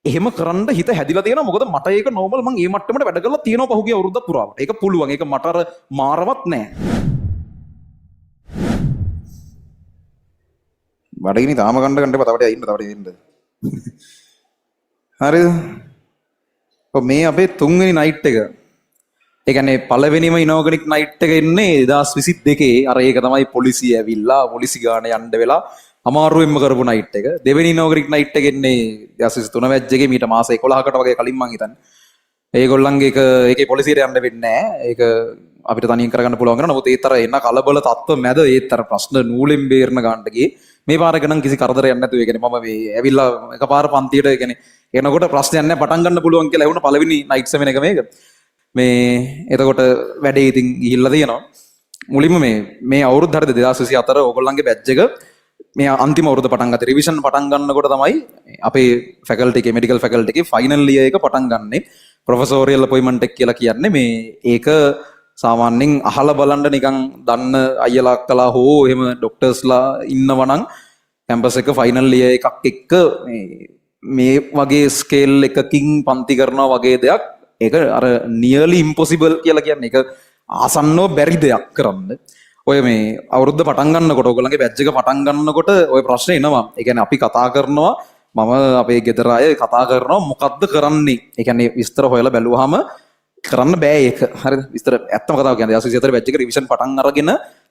එහෙම කරන්න හිත හැදිලා තියෙනවා. මොකද මට ඒක නෝමල් මං ඒ මට්ටමට වැඩ කරලා තියෙනවා පහුගිය අවුරුද්ද පුරාවට. ඒක පුළුවන්. ඒක මට අර මාරවත් නෑ. බඩගිනි තාම ගන්න ගන්න එපා. තව ටිකක් ඉන්න. හරිද? ඔව් මේ අපේ තුන්වෙනි නයිට් එක. ඒ කියන්නේ පළවෙනිම ඉනෝගනික් නයිට් එක එන්නේ 2022 අර ඒක තමයි පොලිසිය ඇවිල්ලා පොලිසි ගාන යන්න වෙලා අමාරුවෙන්ම කරපු නයිට් එක. දෙවෙනි ඉනෝගනික් නයිට් එක එන්නේ 2023 වැජ් එකේ මීට මාස 11කට වගේ කලින් මං හිතන්නේ. ඒගොල්ලන්ගේ ඒකේ පොලිසියට යන්න වෙන්නේ නැහැ. ඒක අපිට තනියෙන් කරගන්න පුළුවන් කරනවා. නමුත් ඒතර එන කලබල තත්ත්ව මැද ඒතර ප්‍රශ්න නූලෙන් බේරන ගන්නට ගියේ. මේ පාරක නම් කිසි කරදරයක් නැතුව ඒ කියන්නේ මම මේ ඇවිල්ලා එකපාර පන්තියට ඒ කියන්නේ එනකොට ප්‍රශ්නයක් නැහැ පටන් ගන්න පුළුවන් කියලා ඇහුණ පළවෙනි නයිට් සෙමන එක මේක. මේ එතකොට වැඩේ ඉතින් ගිහිල්ලා තියෙනවා. මුලින්ම මේ අවුරුද්ද හරිද 2024 ඕගොල්ලන්ගේ බැච් එක මේ අන්තිම අවුරුද්ද පටන් ගත්තා. රිවිෂන් පටන් ගන්නකොට තමයි අපේ ෆැකල්ටි එකේ මෙඩිකල් ෆැකල්ටි එකේ ෆයිනල් ඉයර් එක පටන් ගන්නෙ. ප්‍රොෆෙසෝරියල් අපොයින්ට්මන්ට් එක කියලා කියන්නේ මේ ඒක සාමාන්‍යයෙන් අහලා බලන්න නිකන් දන්න අයියලා අක්කලා හෝ එහෙම ඩොක්ටර්ස්ලා ඉන්නවනම් කැම්පස් එක ෆයිනල් ඉයර් එකක් එක්ක මේ වගේ ස්කේල් එකකින් පන්ති කරනවා වගේ දෙයක් ඒක අර නියර්ලි ඉම්පොසිබල් කියලා කියන්නේ ඒක ආසන්නව බැරි දෙයක් කරන්න. ඔය මේ අවුරුද්ද පටන් ගන්නකොට ඔයගොල්ලන්ගේ බැච් එක පටන් ගන්නකොට ඔය ප්‍රශ්නේ එනවා. ඒ කියන්නේ අපි කතා කරනවා මම අපේ ගෙදර අය කතා කරනවා මොකද්ද කරන්නේ. ඒ කියන්නේ විස්තර හොයලා බැලුවාම කරන්න බෑ ඒක. හරිද? විස්තර ඇත්තම කතාව කියන්නේ 2024 බැච් එක රිවිෂන් පටන් අරගෙන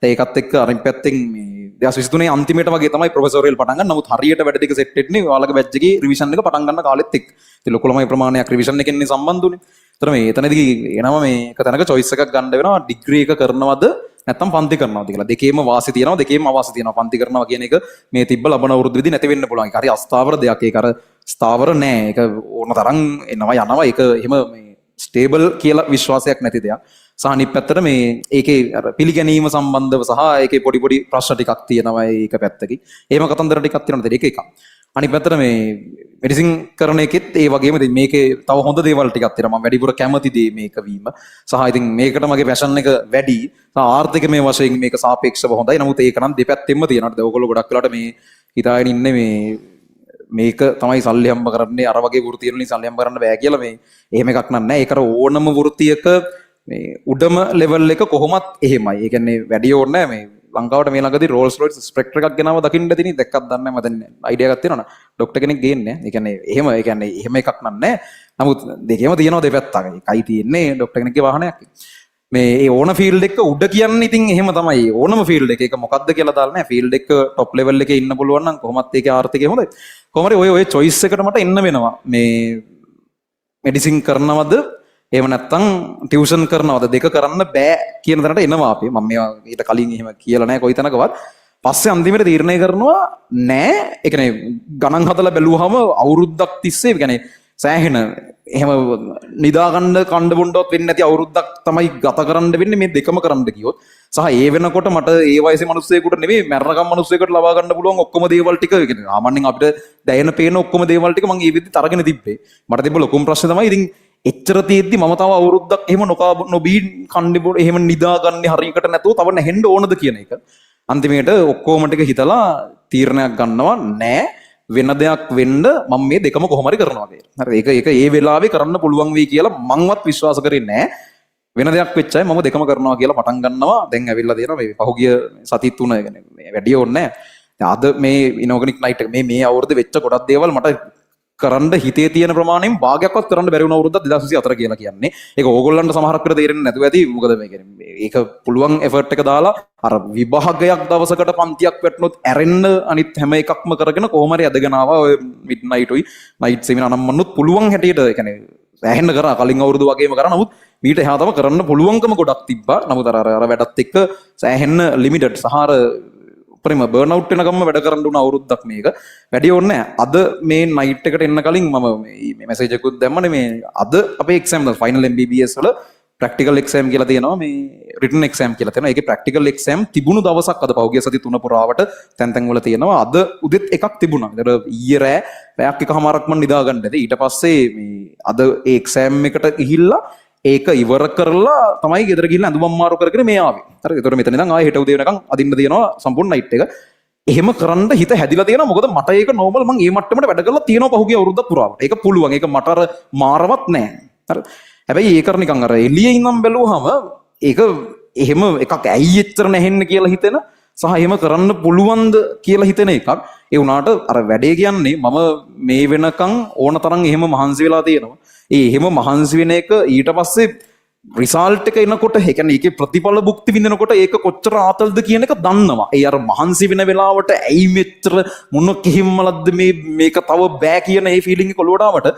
ඒකත් එක්ක අනිත් පැත්තෙන් මේ 2023 අන්තිමේට වගේ තමයි ප්‍රොෆෙසෝරියල් පටන් ගන්න. නමුත් හරියට වැඩ ටික සෙට් වෙන්නේ ඔයාලගේ බැච් එකේ රිවිෂන් එක පටන් ගන්න කාලෙත් එක්ක. ඉතින් ලොකු ළමයි ප්‍රමාණයක් රිවිෂන් එකෙන් සම්බන්ධ උනේ. ඒතර මේ එතනදී එනවා මේ එක තැනක choice එකක් ගන්න වෙනවා ඩිග්‍රී එක කරනවද නැත්නම් පන්ති කරනවද කියලා. දෙකේම වාසි තියෙනවා දෙකේම අවාසි තියෙනවා. පන්ති කරනවා කියන එක මේ තිබ්බ ලබන අවුරුදු විදි නැති වෙන්න පුළුවන්. ඒක හරි අස්ථාවර දෙයක්. ඒක අර ස්ථාවර නෑ. ඒක ඕන තරම් එනවා යනවා. ඒක එහෙම මේ ස්ටේබල් කියලා විශ්වාසයක් නැති දෙයක්. සහ අනිත් පැත්තට මේ ඒකේ අර පිළිගැනීම සම්බන්ධව සහ ඒකේ පොඩි ප්‍රශ්න ටිකක් තියෙනවා ඒක පැත්තකින්. එහෙම කතන්දර ටිකක් තියෙනවා. ඒක එකක්. අනිත් පැත්තට මේ මෙඩිසින් කරන එකෙත් ඒ වගේම ඉතින් මේකේ තව හොඳ දේවල් ටිකක් තියෙනවා. මම වැඩිපුර කැමති දේ මේක වීම. සහ ඉතින් මේකට මගේ පැෂන් එක වැඩි. සහ ආර්ථිකමය වශයෙන් මේක සාපේක්ෂව හොඳයි. නමුත් ඒක නම් දෙපැත්තෙම තියෙනවා. දැන් ඔයගොල්ලෝ ගොඩක් වෙලාට මේ හිතාගෙන ඉන්නේ මේක තමයි සල්ලි හම්බ කරන්නේ අර වගේ වෘත්තිය වලින් සල්ලි හම්බ කරන්න බෑ කියලා මේ එහෙම එකක් නෑ. ඒකට ඕනම වෘත්තියක මේ උඩම ලෙවල් එක කොහොමත් එහෙමයි. ඒ කියන්නේ වැඩි ඕනේ නෑ මේ ලංකාවට මේ ළඟදී රෝල්ස් රොයිස් ස්පෙක්ට්‍ර් එකක් ගෙනාව දකින්න දෙන්නේ දැක්කත් දන්නේ නැහැ මම දැන් අයිඩියා එකක් තියෙනවනේ ડોක්ටර් කෙනෙක් ගේන්නේ. ඒ කියන්නේ එහෙම එකක් නෑ. නමුත් දෙකේම තියෙනවා දෙපැත්තක්. එකයි තියෙන්නේ ડોක්ටර් කෙනෙක්ගේ වාහනයක්. මේ ඒ ඕන ෆීල්ඩ් එක උඩ කියන්නේ ඉතින් එහෙම තමයි. ඕනම ෆීල්ඩ් එක ඒක මොකද්ද කියලා දාලා නැහැ. ෆීල්ඩ් එක টොප් ලෙවල් එකේ ඉන්න පුළුවන් නම් කොහොමත් ඒකේ ආර්ථිකය හොඳයි. කොහොම හරි ඔය choice එකට මට එන්න වෙනවා. මේ මෙඩිසින් කරනවද එහෙම නැත්නම් ටියුෂන් කරනවද දෙක කරන්න බෑ කියන තැනට එනවා අපි. මම මේවා ඊට කලින් එහෙම කියලා නැහැ කොයි තැනකවත්. පස්සේ අන්තිමට තීරණය කරනවා නෑ. ඒ කියන්නේ ගණන් හදලා බැලුවාම අවුරුද්දක් තිස්සේ ඒ කියන්නේ සෑහෙන එහෙම නිදාගන්න කණ්ඩ බොණ්ඩවත් වෙන්නේ නැති අවුරුද්දක් තමයි ගත කරන්න වෙන්නේ මේ දෙකම කරන්න ගියොත්. සහ ඒ වෙනකොට මට ඒ වයසේ මිනිස්සෙකුට නෙමෙයි මරණකම් මිනිස්සෙකුට ලබා ගන්න පුළුවන් ඔක්කොම දේවල් ටික ඒ කියන්නේ සාමාන්‍යයෙන් අපිට දැයෙන පේන ඔක්කොම දේවල් ටික මම ඒ විදිහට අරගෙන තිබ්බේ. මට තිබ්බ ලොකුම ප්‍රශ්නේ තමයි ඉතින් එච්චර තියෙද්දි මම තව අවුරුද්දක් එහෙම නොබී කන්නේ බොන එහෙම නිදාගන්නේ හරියකට නැතුව තව නැහෙන්න ඕනද කියන එක. අන්තිමේට ඔක්කොම ටික හිතලා තීරණයක් ගන්නවා නෑ වෙන දෙයක් වෙන්න මම මේ දෙකම කොහොම හරි කරනවා කියලා. හරි ඒක ඒ වෙලාවේ කරන්න පුළුවන් වෙයි කියලා මංවත් විශ්වාස කරේ නෑ. වෙන දෙයක් වෙච්චයි මම දෙකම කරනවා කියලා පටන් ගන්නවා. දැන් ඇවිල්ලා තියෙනවා මේ පහුගිය සති 3 يعني මේ වැඩි ඕනේ නෑ. අද මේ ඉනෝගනික් නයිට් එක මේ අවුරුද්දේ වෙච්ච ගොඩක් දේවල් මට කරන්න හිතේ තියෙන ප්‍රමාණයෙන් භාගයක්වත් කරන්න බැරි වුණ අවුරුද්දක් 2024 කියලා කියන්නේ. ඒක ඕගොල්ලන්ට සමහරක් වෙලාවට තේරෙන්නේ නැතුව ඇති. මොකද මේ කියන්නේ ඒක පුළුවන් එෆර්ට් එක දාලා අර විභාගයක් දවසකට පන්තියක් වැටුනොත් ඇරෙන්න අනිත් හැම එකක්ම කරගෙන කොහොම හරි අදගෙන ආවා. ඔය මිඩ් නයිට් උයි නයිට් සෙමිනාර් නම් මන්නොත් පුළුවන් හැටියට ඒ කියන්නේ ඇහෙන්න කරා කලින් අවුරුදු වගේම කරා. නමුත් මීට එහා තම කරන්න පුළුවන්කම ගොඩක් තිබ්බා. නමුත් අර වැඩත් එක්ක සෑහෙන්න ලිමිටඩ් සහාර ප්‍රේම බර්න් අවුට් වෙනකම්ම වැඩ කරන්න උන අවුරුද්දක් මේක. වැඩි ඕනේ නැහැ. අද මේ නයිට් එකට එන්න කලින් මම මේ මැසේජ් එකකුත් දැම්මනේ මේ අද අපේ එක්සෑම් එක ෆයිනල් MBBS වල ප්‍රැක්ටිකල් එක්සෑම් කියලා තියෙනවා මේ රිටන් එක්සෑම් කියලා තියෙනවා. ඒකේ ප්‍රැක්ටිකල් එක්සෑම් තිබුණු දවසක් අද පහුගිය සති 3 පුරාවට තැන් වල තියෙනවා. අද උදෙත් එකක් තිබුණා. ඒතර ඊයේ රෑ පැයක් එකමාරක් මම නිදා ගන්න ඇති. ඊට පස්සේ මේ අද ඒ එක්සෑම් එකට ගිහිල්ලා ඒක ඉවර කරලා තමයි ගෙදර ගිහිල්ලා අඳුම් අම්මාරු කරගෙන මේ ආවේ. හරි. ඒතර මෙතන ඉඳන් ආයෙ හෙට උදේ වෙනකන් අදින්න තියෙනවා සම්පූර්ණ නයිට් එක. එහෙම කරන්න හිත හැදිලා තියෙනවා. මොකද මට ඒක නෝමල් මම ඒ මට්ටමට වැඩ කරලා තියෙනවා පහුගිය අවුරුද්දක් පුරාවට. ඒක පුළුවන්. ඒක මට අර මාරවත් නෑ. හරි. හැබැයි ඒක නිකන් අර එළියේ ඉඳන් බැලුවාම ඒක එහෙම එකක් ඇයි එච්චර නැහෙන්න කියලා හිතෙන සහ එහෙම කරන්න පුළුවන්ද කියලා හිතෙන එකක්. ඒ වුණාට අර වැඩේ කියන්නේ මම මේ වෙනකන් ඕන තරම් එහෙම මහන්සි වෙලා තියෙනවා. ඒ එහෙම මහන්සි වෙන එක ඊට පස්සේ රිසල්ට් එක එනකොට ඒ කියන්නේ ඒකේ ප්‍රතිඵල භුක්ති විඳිනකොට ඒක කොච්චර ආතල්ද කියන එක දන්නවා. ඒ අර මහන්සි වෙන වෙලාවට ඇයි මෙච්චර මොන කිහිම්මලද්ද මේක තව බෑ කියන ඒ ෆීලිං එක ඔලුවට ආවට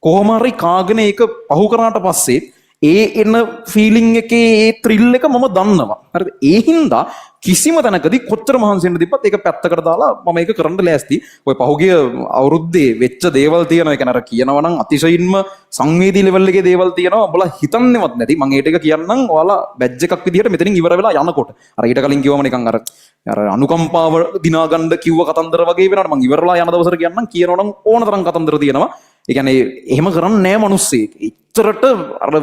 කොහොම හරි කාගෙන ඒක පහු කරාට පස්සේ ඒ එන ෆීලිං එකේ ඒ ත්‍රිල් එක මම දන්නවා. හරිද? ඒ හින්දා කිසිම තැනකදී කොච්චර මහන්සි වෙන්න තිබ්බත් ඒක පැත්තකට දාලා මම ඒක කරන්න ලෑස්ති. ඔය පහුගිය අවුරුද්දේ වෙච්ච දේවල් තියෙනවා. ඒ කියන්නේ අර කියනවා නම් අතිශයින්ම සංවේදී ලෙවල් එකේ දේවල් තියෙනවා. ඔබලා හිතන්නේවත් නැති. මම ඒ ටික කියන්නම් ඔයාලා බැජ් එකක් විදිහට මෙතනින් ඉවර වෙලා යනකොට. අර ඊට කලින් කිව්වම නිකන් අර අනුකම්පාව දිනා ගන්න කිව්ව කතන්දර වගේ වෙනවා. මම ඉවරලා යන දවසට කියන්නම් කියනවා නම් ඕන තරම් කතන්දර තියෙනවා. ඒ කියන්නේ එහෙම කරන්නේ නැහැ මිනිස්සෙක්. ඉච්චරට අර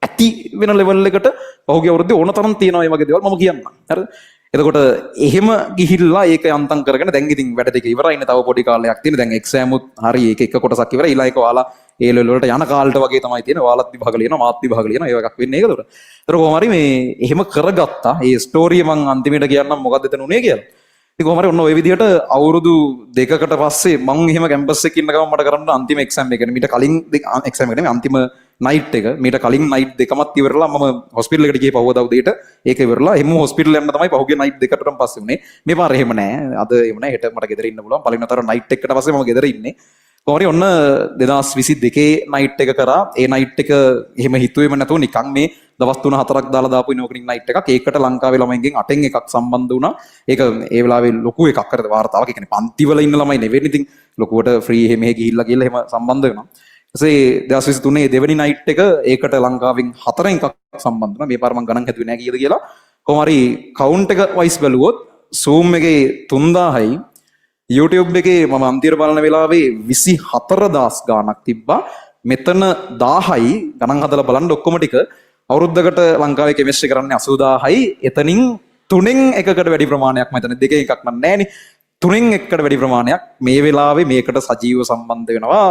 ඇති වෙන ලෙවල් එකට පහුගිය අවුරුද්දේ ඕන තරම් තියෙනවා මේ වගේ දේවල් මම කියන්නම්. හරිද? එතකොට එහෙම ගිහිල්ලා ඒක යන්තම් කරගෙන දැන් ඉතින් වැඩ ටික ඉවරයිනේ. තව පොඩි කාලයක් තියෙන. දැන් එක්සෑම් උත් හරි එක කොටසක් ඉවරයි. ඊළඟ එක ඔයාලා ඒ ලෙවල් වලට යන කාලට වගේ තමයි තියෙන්නේ. ඔයාලත් විභාග ලියනවා, මාත් විභාග ලියනවා. ඒ එකක් වෙන්නේ ඒකතොර. ඒතර කොහොම හරි මේ එහෙම කරගත්තා. ඒ ස්ටෝරිය මම අන්තිමට කියන්නම් මොකද්ද එතන උනේ කියලා. ඉතින් කොහොම හරි ඔන්න ඔය විදිහට අවුරුදු දෙකකට පස්සේ මම එහෙම කැම්පස් එකේ ඉන්න ගමන් මට කරන්න අන්තිම එක්සෑම් එක. මීට කලින් එක්සෑම් එක නෙමෙයි අන්තිම නයිට් එක. මීට කලින් නයිට් දෙකමත් ඉවරලා මම හොස්පිටල් එකට ගියේ පහුවදා උදේට. ඒක ඉවරලා එමු හොස්පිටල් යන්න තමයි පහුගිය නයිට් දෙකටම පස්සේ උනේ. මේ පාර එහෙම නෑ. අද එහෙම නෑ. හෙට මට ගෙදර ඉන්න පුළුවන්. පළවෙනි තර නයිට් එකකට පස්සේ මම ගෙදර ඉන්නේ. කොහොම හරි ඔන්න 2022 නයිට් එක කරා. ඒ නයිට් එක එහෙම හිතුවේම නැතුව නිකන් මේ දවස් 3-4ක් දාලා දාපු ඉනෝකනික් නයිට් එකක්. ඒකට ලංකාවේ ළමයින්ගෙන් 8න් එකක් සම්බන්ධ වුණා. ඒක ඒ වෙලාවේ ලොකු එකක් කරද වාර්තාවක්. ඒ කියන්නේ පන්ති වල ඉන්න ළමයි නෙවෙයි. ඉතින් ලොකුවට ෆ්‍රී එහෙම ගිහිල්ලා කියලා එහෙම සම්බන්ධ වෙනවා. ඊපස්සේ 2023 දෙවෙනි නයිට් එක ඒකට ලංකාවෙන් 4න් එකක් සම්බන්ධ වුණා. මේ පාර මම ගණන් හැදුවේ නෑ කීයද කියලා. කොහොම හරි කවුන්ට් එක වයිස් බැලුවොත් Zoom එකේ 3000යි YouTube එකේ මම අන්තිමට බලන වෙලාවේ 24000 ගාණක් තිබ්බා. මෙතන 1000යි ගණන් හදලා බලන්න ඔක්කොම ටික අවුරුද්දකට ලංකාවේ කෙමිස්ට්‍රි කරන්නේ 80000යි. එතනින් 3න් එකකට වැඩි ප්‍රමාණයක් මෙතන දෙකේ එකක් නෑනේ. 3න් එකකට වැඩි ප්‍රමාණයක් මේ වෙලාවේ මේකට සජීව සම්බන්ධ වෙනවා.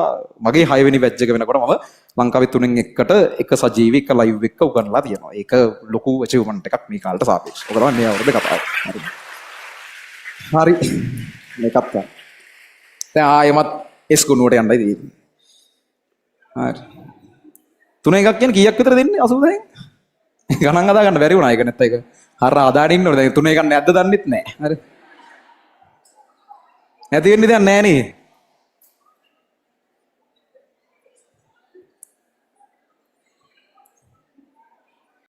මගේ 6 වෙනි බැච් එක වෙනකොට මම ලංකාවේ 3න් එකකට එක සජීවී එක ලයිව් එක උගන්ලා තියෙනවා. ඒක ලොකු අචීව්මන්ට් එකක් මේ කාලට සාපේක්ෂව. ඔක තමයි මේ අවුරුද්දේ කතාව. හරි. මේකත් ගන්න. දැන් ආයෙමත් එස් ගුණුවට යන්නයි තියෙන්නේ. හරි. 3 එකක් කියන්නේ කීයක් විතර දෙන්නේ 80 ගණන් හදා ගන්න බැරි වුණා ඒක නැත්නම් ඒක. හර ආදාඩ ඉන්න ඕනේ. දැන් 3 එකක් නැද්ද දන්නෙත් නැහැ. හරි. නැති වෙන්නේ දැන් නැහැ නේ.